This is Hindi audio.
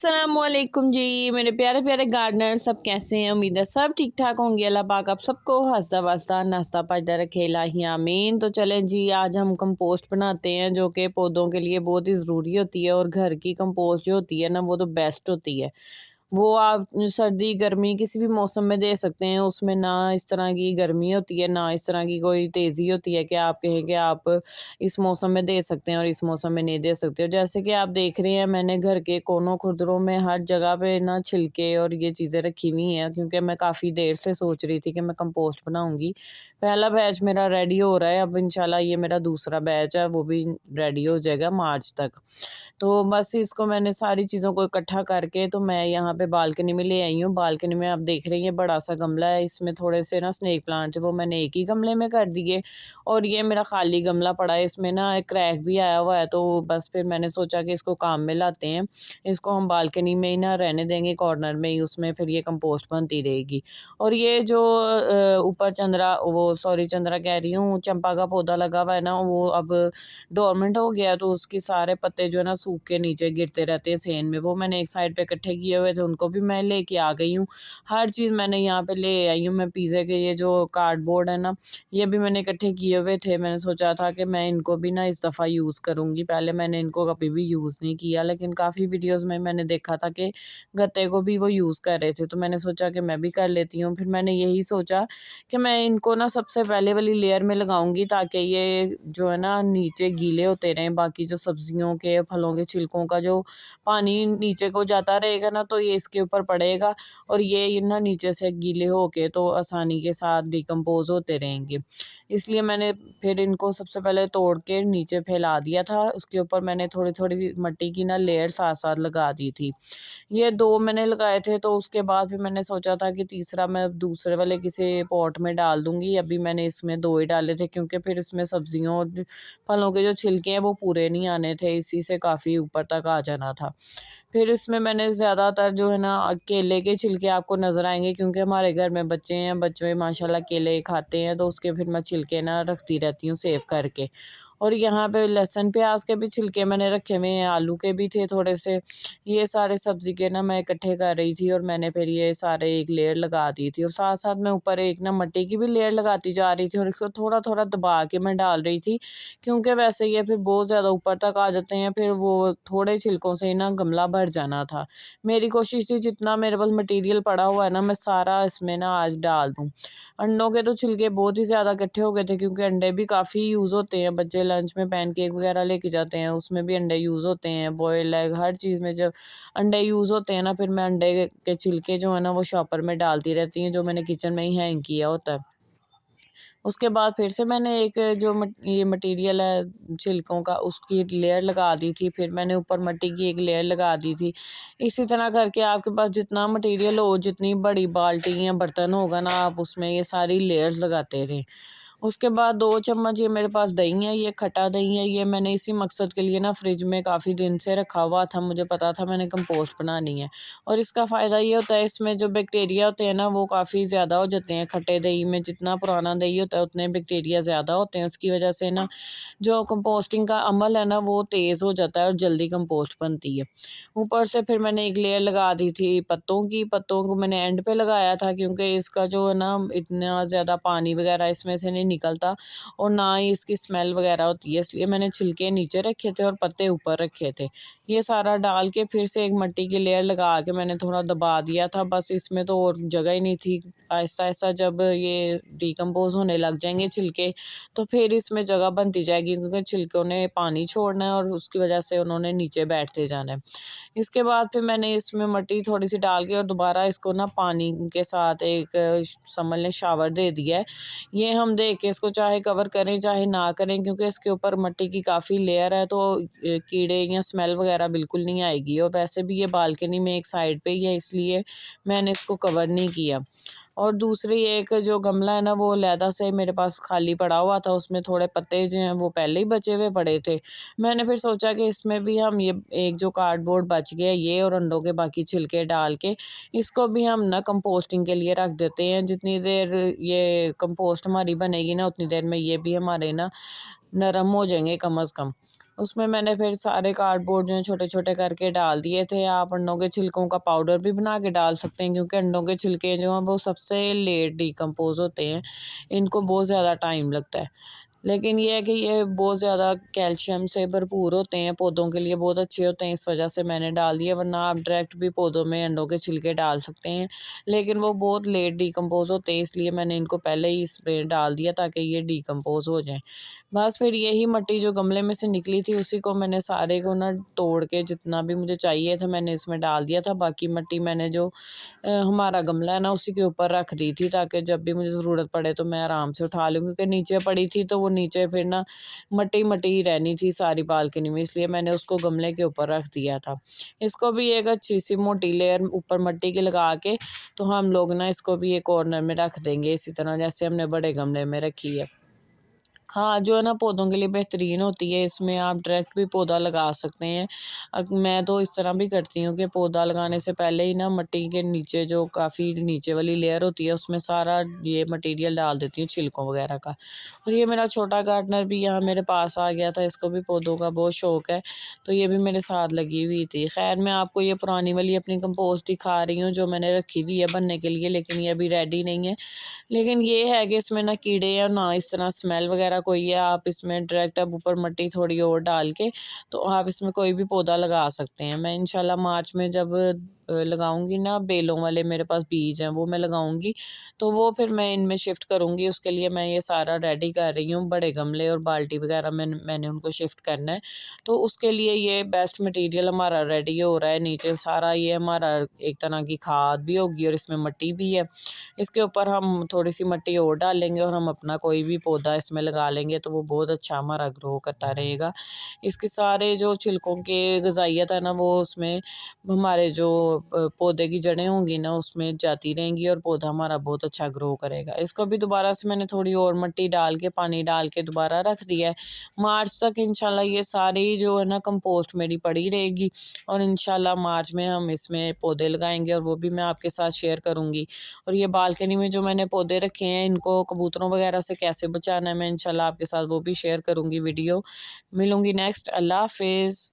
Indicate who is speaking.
Speaker 1: अस्सलामुअलैकुम जी मेरे प्यारे प्यारे गार्डनर सब कैसे हैं। उम्मीद है सब ठीक ठाक होंगे। अल्लाह पाक आप सबको हंसता वसता नाश्ता पाजदा रखे इलाही आमीन। तो चलें जी, आज हम कंपोस्ट बनाते हैं जो कि पौधों के लिए बहुत ही ज़रूरी होती है। और घर की कंपोस्ट जो होती है ना, वो तो बेस्ट होती है। वो आप सर्दी गर्मी किसी भी मौसम में दे सकते हैं। उसमें ना इस तरह की गर्मी होती है, ना इस तरह की कोई तेज़ी होती है कि आप कहें कि आप इस मौसम में दे सकते हैं और इस मौसम में नहीं दे सकते हो। जैसे कि आप देख रहे हैं, मैंने घर के कोनों खुरदरों में हर जगह पे ना छिलके और ये चीज़ें रखी हुई हैं, क्योंकि मैं काफ़ी देर से सोच रही थी कि मैं कंपोस्ट बनाऊँगी। पहला बैच मेरा रेडी हो रहा है, अब इंशाल्लाह ये मेरा दूसरा बैच है, वो भी रेडी हो जाएगा मार्च तक। तो बस इसको मैंने सारी चीज़ों को इकट्ठा करके तो मैं यहाँ पे बालकनी में ले आई हूँ। बालकनी में आप देख रही हैं बड़ा सा गमला है, इसमें थोड़े से ना स्नेक प्लांट थे, वो मैंने एक ही गमले में कर दिए। और ये मेरा खाली गमला पड़ा है, इसमें ना एक क्रैक भी आया हुआ है, तो बस फिर मैंने सोचा कि इसको काम में लाते हैं। इसको हम बालकनी में ही ना रहने देंगे, कॉर्नर में ही, उसमें फिर ये कंपोस्ट बनती रहेगी। और ये जो ऊपर चंद्रा वो सॉरी चंद्रा कह रही हूँ, चंपा का पौधा लगा हुआ है ना, वो अब डोरमेंट हो गया, तो उसके सारे पत्ते जो है ना सूख के नीचे गिरते रहते हैं सेन में। वो मैंने एक साइड पे इकट्ठे किए हुए थे, उनको भी मैं लेके आ गई हूँ। हर चीज़ मैंने यहाँ पे ले आई हूँ। मैं पिज़्ज़े के ये जो कार्डबोर्ड है ना, ये भी मैंने इकट्ठे किए हुए थे। मैंने सोचा था कि मैं इनको भी ना इस दफ़ा यूज़ करूँगी। पहले मैंने इनको कभी भी यूज़ नहीं किया, लेकिन काफ़ी वीडियोज़ में मैंने देखा था कि गत्ते को भी वो यूज़ कर रहे थे, तो मैंने सोचा कि मैं भी कर लेती हूँ। फिर मैंने यही सोचा कि मैं इनको ना सबसे पहले वाली लेयर में लगाऊंगी, ताकि ये जो है ना नीचे गीले होते रहें। बाकी जो सब्जियों के फलों के छिलकों का जो पानी नीचे को जाता रहेगा ना, तो ये इसके ऊपर पड़ेगा और ये ना नीचे से गीले होके तो आसानी के साथ डिकम्पोज होते रहेंगे। इसलिए मैंने फिर इनको सबसे पहले तोड़ के नीचे फैला दिया था। उसके ऊपर मैंने थोड़ी थोड़ी मट्टी की ना लेयर साथ साथ लगा दी थी। ये 2 मैंने लगाए थे, तो उसके बाद फिर मैंने सोचा था कि तीसरा मैं दूसरे वाले किसी पॉट में डाल दूँगी। अभी मैंने इसमें 2 ही डाले थे, क्योंकि फिर इसमें सब्जियों और फलों के जो छिलके हैं वो पूरे नहीं आने थे, इसी से काफ़ी ऊपर तक आ जाना था। फिर इसमें मैंने ज़्यादातर जो है ना केले के छिलके आपको नज़र आएँगे, क्योंकि हमारे घर में बच्चे हैं, बच्चे माशाल्लाह केले खाते हैं, तो उसके फिर मैं छिलके ना रखती रहती हूँ सेव करके। और यहाँ पे लहसुन प्याज के भी छिलके मैंने रखे हुए हैं, आलू के भी थे थोड़े से। ये सारे सब्ज़ी के ना मैं इकट्ठे कर रही थी, और मैंने फिर ये सारे एक लेयर लगा दी थी, और साथ-साथ मैं ऊपर एक ना मिट्टी की भी लेयर लगाती जा रही थी, और इसको थोड़ा-थोड़ा दबा के मैं डाल रही थी, क्योंकि वैसे ये फिर बहुत ज़्यादा ऊपर तक आ जाते हैं, फिर वो थोड़े छिलकों से ही ना गमला भर जाना था। मेरी कोशिश थी जितना मेरे पास मटीरियल पड़ा हुआ है ना, मैं सारा इसमें ना आज डाल दूँ। अंडों के तो छिलके बहुत ही ज़्यादा इकट्ठे हो गए थे, क्योंकि अंडे भी काफ़ी यूज़ होते हैं। बच्चे लंच में पैनकेक वगैरह लेके जाते हैं, उसमें भी अंडे यूज़ होते हैं। बॉइल्ड एग हर चीज़ में जब अंडे यूज़ होते हैं ना, फिर मैं अंडे के छिलके जो है ना वो शॉपर में डालती रहती हूँ, जो मैंने किचन में ही हैंग किया होता है। उसके बाद फिर से मैंने एक जो ये मटेरियल है छिलकों का, उसकी लेयर लगा दी थी। फिर मैंने ऊपर मिट्टी की एक लेयर लगा दी थी। इसी तरह करके आपके पास जितना मटेरियल हो, जितनी बड़ी बाल्टी या बर्तन होगा ना, आप उसमें ये सारी लेयर्स लगाते रहें। उसके बाद 2 चम्मच ये मेरे पास दही है, ये खट्टा दही है। ये मैंने इसी मकसद के लिए ना फ्रिज में काफ़ी दिन से रखा हुआ था, मुझे पता था मैंने कंपोस्ट बनानी है। और इसका फ़ायदा ये होता है, इसमें जो बैक्टीरिया होते हैं ना वो काफ़ी ज़्यादा हो जाते हैं। खट्टे दही में जितना पुराना दही होता है उतने बैक्टीरिया ज़्यादा होते हैं, उसकी वजह से ना जो कंपोस्टिंग का अमल है ना वो तेज़ हो जाता है और जल्दी कंपोस्ट बनती है। ऊपर से फिर मैंने एक लेयर लगा दी थी पत्तों की। पत्तों को मैंने एंड पे लगाया था, क्योंकि इसका जो है ना इतना ज़्यादा पानी वगैरह इसमें से नहीं निकलता, और ना ही इसकी स्मेल वगैरह होती है, इसलिए मैंने छिलके नीचे रखे थे और पत्ते ऊपर रखे थे। ये सारा डाल के फिर से एक मिट्टी की लेयर लगा के मैंने थोड़ा दबा दिया था, बस इसमें तो और जगह ही नहीं थी। आहिस्ता-आहिस्ता जब ये डिकम्पोज़ होने लग जाएँगे छिलके, तो फिर इसमें जगह बनती जाएगी, क्योंकि छिलकों ने पानी छोड़ना है और उसकी वजह से उन्होंने नीचे बैठते जाना है। इसके बाद फिर मैंने इसमें मिट्टी थोड़ी-सी डाल के और दोबारा इसको ना पानी के साथ एक समझ लें शावर दे दिया है। ये हम दे के इसको चाहे कवर करें चाहे ना करें, क्योंकि इसके ऊपर मिट्टी की काफ़ी लेयर है, तो कीड़े या स्मेल वगैरह बिल्कुल नहीं आएगी। और वैसे भी ये बालकनी में एक साइड पे ही है, इसलिए मैंने इसको कवर नहीं किया। और दूसरी एक जो गमला है ना वो अलहदा से मेरे पास खाली पड़ा हुआ था, उसमें थोड़े पत्ते जो हैं वो पहले ही बचे हुए पड़े थे। मैंने फिर सोचा कि इसमें भी हम ये एक जो कार्डबोर्ड बच गया, ये और अंडों के बाकी छिलके डाल के इसको भी हम ना कंपोस्टिंग के लिए रख देते हैं। जितनी देर ये कंपोस्ट हमारी बनेगी ना, उतनी देर में ये भी हमारे ना नरम हो जाएँगे कम अज़ कम। उसमें मैंने फिर सारे कार्डबोर्ड जो है छोटे छोटे करके डाल दिए थे। आप अंडों के छिलकों का पाउडर भी बना के डाल सकते हैं, क्योंकि अंडों के छिलके जो हैं वो सबसे लेट डिकम्पोज होते हैं, इनको बहुत ज़्यादा टाइम लगता है। लेकिन ये है कि ये बहुत ज़्यादा कैल्शियम से भरपूर होते हैं, पौधों के लिए बहुत अच्छे होते हैं, इस वजह से मैंने डाल दिया। वरना आप डायरेक्ट भी पौधों में अंडों के छिलके डाल सकते हैं, लेकिन वो बहुत लेट डिकम्पोज होते हैं, इसलिए मैंने इनको पहले ही इसमें डाल दिया ताकि ये डिकम्पोज हो जाएं। बस फिर यही मिट्टी जो गमले में से निकली थी उसी को मैंने सारे को ना तोड़ के जितना भी मुझे चाहिए था मैंने इसमें डाल दिया था। बाकी मिट्टी मैंने जो हमारा गमला है ना उसी के ऊपर रख दी थी, ताकि जब भी मुझे ज़रूरत पड़े तो मैं आराम से उठा लूँ, क्योंकि नीचे पड़ी थी तो वो नीचे फिर ना मट्टी मट्टी ही रहनी थी सारी बालकनी में, इसलिए मैंने उसको गमले के ऊपर रख दिया था। इसको भी एक अच्छी सी मोटी लेयर ऊपर मिट्टी की लगा के तो हम लोग ना इसको भी एक कॉर्नर में रख देंगे, इसी तरह जैसे हमने बड़े गमले में रखी है। खाद जो है ना पौधों के लिए बेहतरीन होती है, इसमें आप डायरेक्ट भी पौधा लगा सकते हैं। अब मैं तो इस तरह भी करती हूँ कि पौधा लगाने से पहले ही ना मिट्टी के नीचे जो काफ़ी नीचे वाली लेयर होती है उसमें सारा ये मटेरियल डाल देती हूँ छिलकों वगैरह का। और ये मेरा छोटा गार्डनर भी यहाँ मेरे पास आ गया था, इसको भी पौधों का बहुत शौक़ है, तो ये भी मेरे साथ लगी हुई थी। खैर मैं आपको ये पुरानी वाली अपनी कंपोस्ट दिखा रही हूँ जो मैंने रखी हुई है बनने के लिए, लेकिन ये अभी रेडी नहीं है। लेकिन ये है कि इसमें ना कीड़े या ना इस तरह स्मेल वगैरह कोई है। आप इसमें डायरेक्ट अब ऊपर मिट्टी थोड़ी और डाल के तो आप इसमें कोई भी पौधा लगा सकते हैं। मैं इंशाल्लाह मार्च में जब लगाऊंगी ना, बेलों वाले मेरे पास बीज हैं वो मैं लगाऊंगी, तो वो फिर मैं इनमें शिफ्ट करूंगी। उसके लिए मैं ये सारा रेडी कर रही हूँ, बड़े गमले और बाल्टी वगैरह में मैंने उनको शिफ्ट करना है। तो उसके लिए ये बेस्ट मटेरियल हमारा रेडी हो रहा है। नीचे सारा ये हमारा एक तरह की खाद भी होगी और इसमें मिट्टी भी है। इसके ऊपर हम थोड़ी सी मिट्टी और डालेंगे और हम अपना कोई भी पौधा इसमें लगा लेंगे तो वो बहुत अच्छा हमारा ग्रो करता रहेगा। इसके सारे जो छिलकों के ग़िज़ाइयत है ना वो उसमें हमारे जो पौधे की जड़ें होंगी ना उसमें जाती रहेंगी और पौधा हमारा बहुत अच्छा ग्रो करेगा। इसको भी दोबारा से मैंने थोड़ी और मिट्टी डाल के पानी डाल के दोबारा रख दिया है। मार्च तक इंशाल्लाह ये सारी जो है ना कंपोस्ट मेरी पड़ी रहेगी और इंशाल्लाह मार्च में हम इसमें पौधे लगाएंगे और वो भी मैं आपके साथ शेयर करूँगी। और ये बालकनी में जो मैंने पौधे रखे हैं इनको कबूतरों वगैरह से कैसे बचाना है मैं इंशाल्लाह आपके साथ वो भी शेयर करूँगी वीडियो। मिलूँगी नेक्स्ट। अल्लाह हाफ़िज़।